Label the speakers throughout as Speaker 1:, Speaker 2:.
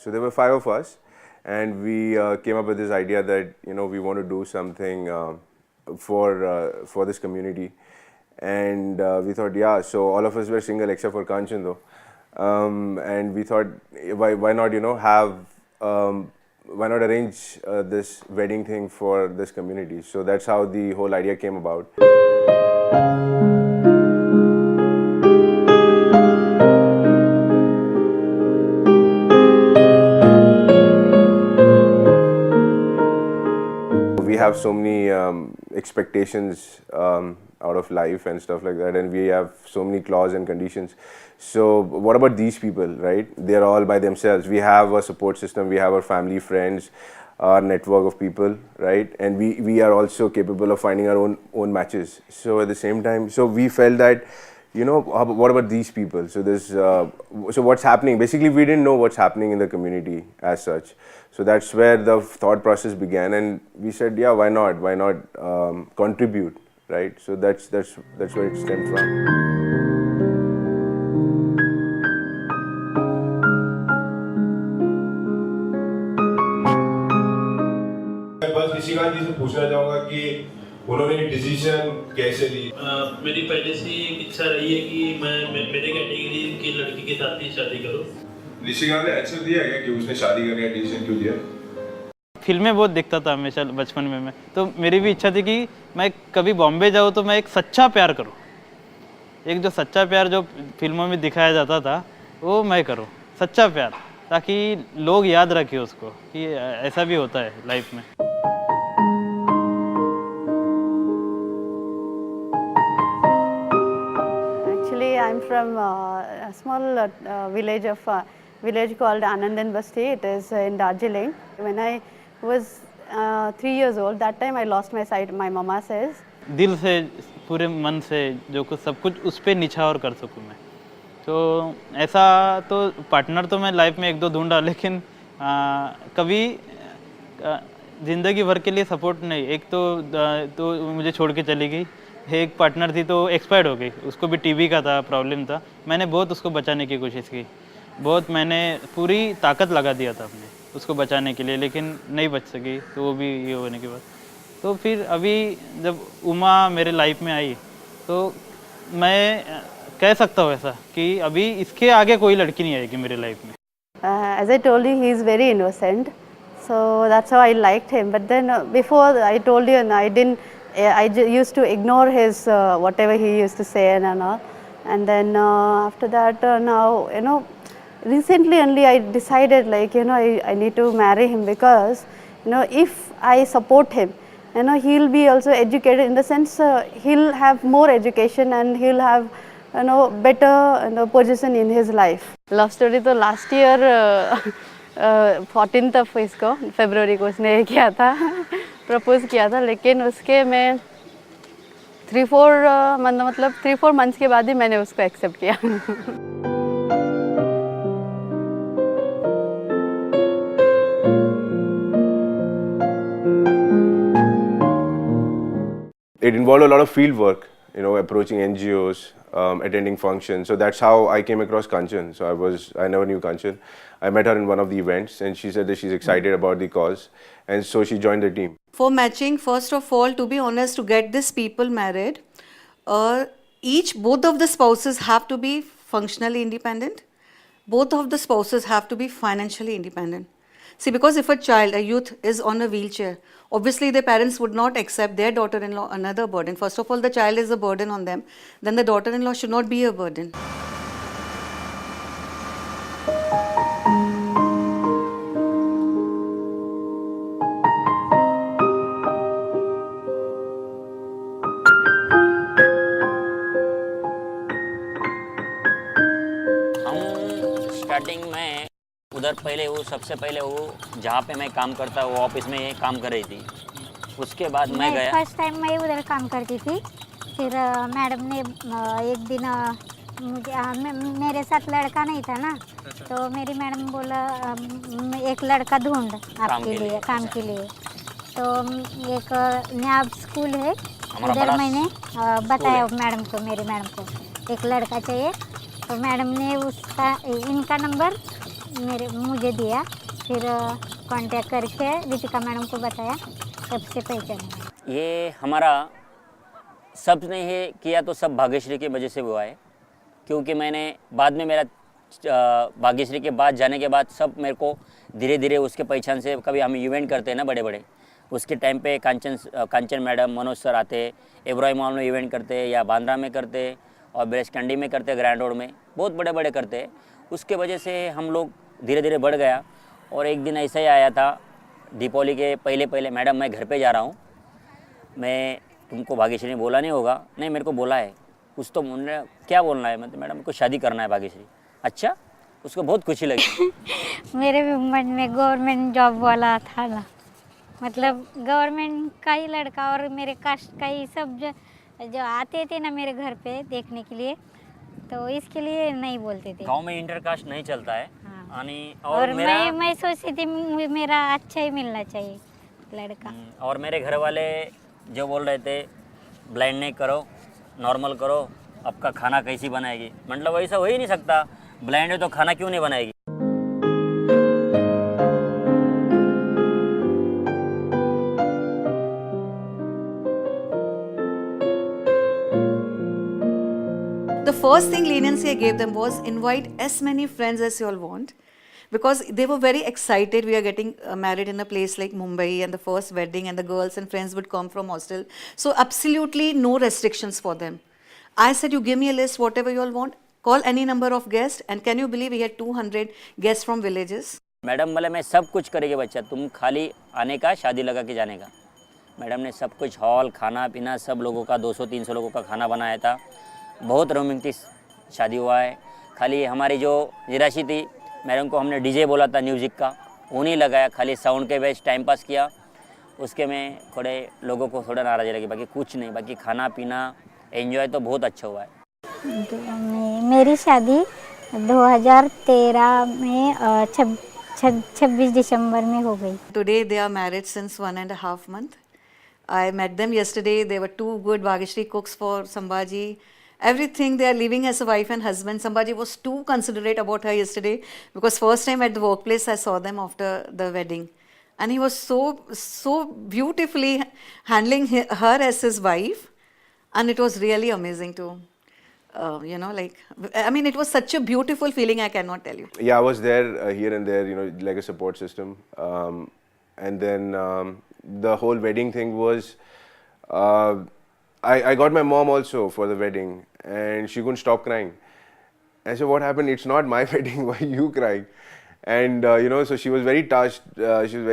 Speaker 1: So there were 5 of us, and we came up with this idea that we want to do something for this community, and we thought, yeah. So all of us were single except for Kanchan though, and we thought, why not have why not arrange this wedding thing for this community? So that's how the whole idea came about. We have so many expectations out of life and stuff like that, and we have so many clauses and conditions. So what about these people, right? They're all by themselves. We have a support system, we have our family, friends, our network of people, right? And we are also capable of finding our own matches. So at the same time, so we felt that, what about these people? So there's so what's happening? Basically, we didn't know what's happening in the community as such. So that's where the thought process began, and we said, yeah, why not? Why not contribute, right? So that's where it stemmed from.
Speaker 2: बस निशिकांत जी से पूछना चाहूँगा कि उन्होंने decision कैसे ली?
Speaker 3: मेरी पहले से एक इच्छा रही है कि मैं मेरे कैटेगरी की लड़की के साथ ही शादी करूँ।
Speaker 2: निशिकांत ने एक्सेप्ट दिया क्या कि उसने शादी करने का डिसीजन क्यों लिया?
Speaker 4: फिल्में बहुत देखता था हमेशा बचपन में मैं, तो मेरी भी इच्छा थी कि मैं कभी बॉम्बे जाऊँ तो मैं एक सच्चा प्यार करूँ। एक जो सच्चा प्यार जो फिल्मों में दिखाया जाता था वो मैं करूँ, सच्चा प्यार, ताकि लोग याद रखें उसको कि ऐसा भी होता है लाइफ में।
Speaker 5: Actually, I'm from a small village called Anandan Basti. It is in Darjeeling. When I was 3 years old, that time I lost my sight. My mama says,
Speaker 4: दिल से पूरे मन से जो कुछ सब कुछ उस पर निछावर कर सकूँ मैं। तो ऐसा तो पार्टनर तो मैं लाइफ में 1-2 ढूंढा, लेकिन कभी ज़िंदगी भर के लिए सपोर्ट नहीं। एक तो मुझे छोड़ के चली गई, एक पार्टनर थी तो एक्सपायर्ड हो गई, उसको भी टीबी का था, प्रॉब्लम था। मैंने बहुत उसको बचाने की कोशिश की, बहुत मैंने पूरी ताकत लगा दिया था अपने उसको बचाने के लिए, लेकिन नहीं बच सकी। तो वो भी ये होने के बाद तो फिर अभी जब उमा मेरे लाइफ में आई तो मैं कह सकता हूँ ऐसा कि अभी इसके आगे कोई लड़की नहीं आएगी मेरे लाइफ में।
Speaker 5: as I told you, he is very innocent, so that's how I liked him. But then before I told you, and I didn't. I used to ignore his whatever he used to say and all. And then after that, now recently only I decided, like, I need to marry him, because if I support him, he'll be also educated, in the sense he'll have more education and he'll have better position in his life. Love story तो last year 14th of इसको फरवरी को उसने किया था, propose किया था, लेकिन उसके मैं 3-4 मंथ्स के बाद ही मैंने उसको एक्सेप्ट किया।
Speaker 1: It involved a lot of field work, approaching NGOs, attending functions. So that's how I came across Kanchan. So I never knew Kanchan. I met her in one of the events, and she said that she's excited about the cause, and so she joined the team.
Speaker 6: For matching, first of all, to be honest, to get these people married, both of the spouses have to be functionally independent. Both of the spouses have to be financially independent. See, because if a youth is on a wheelchair, obviously their parents would not accept their daughter-in-law another burden. First of all, the child is a burden on them. Then the daughter-in-law should not be a burden.
Speaker 7: उधर पहले वो सबसे पहले वो जहाँ पे मैं काम करता वो ऑफिस में काम कर रही थी। उसके बाद मैं गया।
Speaker 8: फर्स्ट टाइम मैं उधर काम करती थी। फिर मैडम ने एक दिन मेरे साथ लड़का नहीं था ना, तो मेरी मैडम बोला एक लड़का ढूंढ आपके लिए काम के लिए। तो एक न्याब स्कूल है उधर, मैंने बताया मैडम को, मेरी मैडम को एक लड़का चाहिए। तो मैडम ने उसका इनका नंबर मुझे दिया। फिर कांटेक्ट करके दीपिका मैडम को बताया, तब से पहचाना।
Speaker 7: ये हमारा सब ने ये किया तो सब भाग्यश्री की वजह से हुआ है, क्योंकि मैंने बाद में मेरा भाग्यश्री के बाद जाने के बाद सब मेरे को धीरे धीरे उसके पहचान से, कभी हम इवेंट करते हैं ना बड़े बड़े, उसके टाइम पे कांचन मैडम, मनोज सर आते, इब्राहिम मॉल में इवेंट करते या बांद्रा में करते और ब्रेस्ट कैंडी में करते, ग्रैंड रोड में बहुत बड़े बड़े करते। उसके वजह से हम लोग धीरे धीरे बढ़ गया। और एक दिन ऐसा ही आया था दीपावली के पहले, मैडम मैं घर पे जा रहा हूँ, मैं तुमको भाग्यश्री ने बोला नहीं होगा। नहीं, मेरे को बोला है कुछ। तो मुझे क्या बोलना है, मतलब मैडम को शादी करना है भाग्यश्री। अच्छा, उसको बहुत खुशी लगी।
Speaker 8: मेरे भी मन में गवर्नमेंट जॉब वाला था ना, मतलब गवर्नमेंट का ही लड़का, और मेरे कास्ट का ही सब जो आते थे ना मेरे घर पे देखने के लिए, तो इसके लिए नहीं बोलते थे।
Speaker 7: गांव में इंटर कास्ट नहीं चलता है।
Speaker 8: हाँ।
Speaker 7: और
Speaker 8: मैं सोचती थी मेरा अच्छा ही मिलना चाहिए लड़का।
Speaker 7: और मेरे घर वाले जो बोल रहे थे ब्लाइंड नहीं करो, नॉर्मल करो, आपका खाना कैसी बनाएगी। मतलब वैसा हो ही नहीं सकता, ब्लाइंड है तो खाना क्यों नहीं बनाएगी।
Speaker 6: The first thing leniency I gave them was invite as many friends as you all want, because they were very excited. We are getting married in a place like Mumbai, and the first wedding, and the girls and friends would come from hostel. So absolutely no restrictions for them. I said, you give me a list, whatever you all want, call any number of guests, and can you believe we had 200 guests from villages?
Speaker 7: Madam बोले मैं सब कुछ करेंगे बच्चा, तुम खाली आने का, शादी लगा के जाने का। मैडम ने सब कुछ, हॉल, खाना पीना, सब लोगों का 200-300 लोगों का खाना बनाया था। बहुत रोमांटिक शादी हुआ है। खाली हमारी जो निराशी थी, मैडम को हमने डीजे बोला था म्यूज़िक का, वो नहीं लगाया, खाली साउंड के बेस टाइम पास किया। उसके में थोड़े लोगों को थोड़ा नाराज़ी लगी, बाकी कुछ नहीं। बाकी खाना पीना एंजॉय तो बहुत अच्छा हुआ है।
Speaker 8: मेरी शादी 2013 में 26 दिसंबर में हो गई।
Speaker 6: Today they are married since 1.5 months. I met them yesterday. They were two good Bhagyashree cooks for Sambhaji. Everything, they are living as a wife and husband. Sambhaji was too considerate about her yesterday, because first time at the workplace I saw them after the wedding, and he was so beautifully handling her as his wife, and it was really amazing to it was such a beautiful feeling, I cannot tell you.
Speaker 1: Yeah, I was there here and there, like a support system. And then the whole wedding thing was, I got my mom also for the wedding, and she couldn't stop crying. I said, what happened? It's not my wedding, why are you crying? And so she was very touched. She was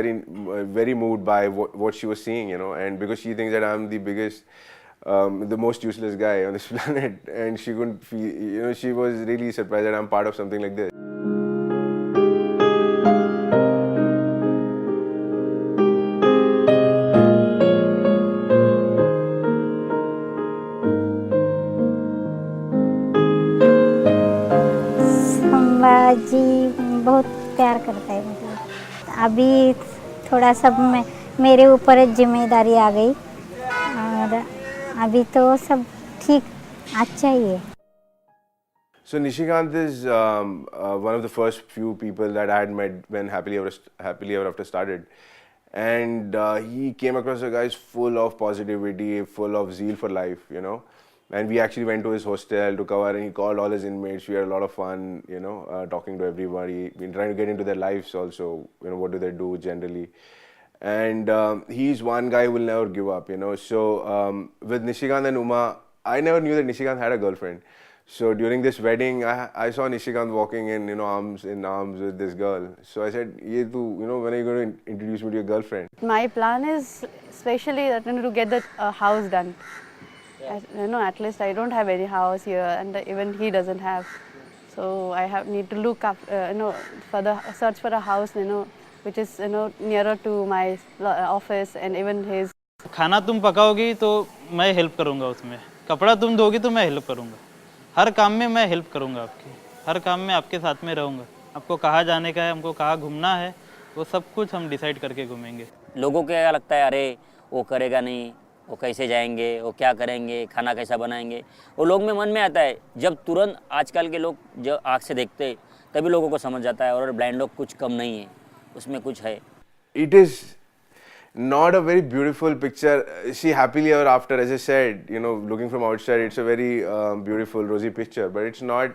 Speaker 1: very moved by what she was seeing, and because she thinks that I'm the biggest, the most useless guy on this planet, and she couldn't feel, she was really surprised that I'm part of something like this.
Speaker 8: Sambhaji बहुत प्यार करता है, मतलब अभी थोड़ा सब मेरे ऊपर जिम्मेदारी आ गई, और अभी तो सब ठीक, अच्छा ही है।
Speaker 1: So Nishikant is one of the first few people that I had met when Happily Ever After started, and he came across a guy who's full of positivity, full of zeal for life, And we actually went to his hostel to cover, and he called all his inmates. We had a lot of fun, talking to everybody. Been trying to get into their lives also, what do they do generally. And he's one guy who will never give up, So with Nishikant and Uma, I never knew that Nishikant had a girlfriend. So during this wedding, I saw Nishikant walking in, arms in arms with this girl. So I said, when are you going to introduce me to your girlfriend?
Speaker 5: My plan is especially that to get the house done. At least I don't have any house here, and even he doesn't have. So I need to look up, for the search for a house, which is nearer to my office and even his.
Speaker 4: खाना तुम पकाओगी तो मैं help करूँगा उसमें, कपड़ा तुम धोगी तो मैं हेल्प करूँगा, हर काम में मैं हेल्प करूँगा आपकी, हर काम में आपके साथ में रहूँगा। आपको कहाँ जाने का है, हमको कहाँ घूमना है, वो सब कुछ हम डिसाइड करके घूमेंगे।
Speaker 7: लोगों को क्या लगता है, अरे वो करेगा नहीं, वो कैसे जाएंगे, वो क्या करेंगे, खाना कैसा बनाएंगे, वो लोग में मन में आता है। जब तुरंत आजकल के लोग जब आँख से देखते तभी लोगों को समझ जाता है, और ब्लाइंड लोग कुछ कम नहीं है, उसमें कुछ है।
Speaker 1: It is not a very beautiful picture. See, happily ever after, as I said, looking from outside, it's a very beautiful, rosy picture. But it's not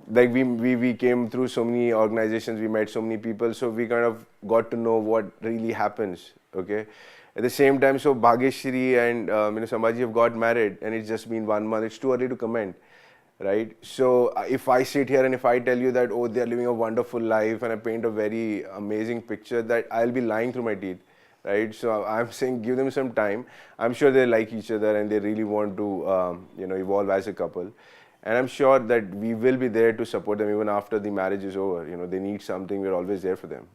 Speaker 1: like we came through so many organizations, we met so many people, so we kind of got to know what really happens. Okay. At the same time, so Bhagyashree and Sambhaji have got married, and it's just been 1 month. It's too early to comment, right? So if I sit here and if I tell you that, oh, they are living a wonderful life, and I paint a very amazing picture, that I'll be lying through my teeth. Right, so I'm saying give them some time. I'm sure they like each other and they really want to, evolve as a couple. And I'm sure that we will be there to support them even after the marriage is over. They need something. We're always there for them.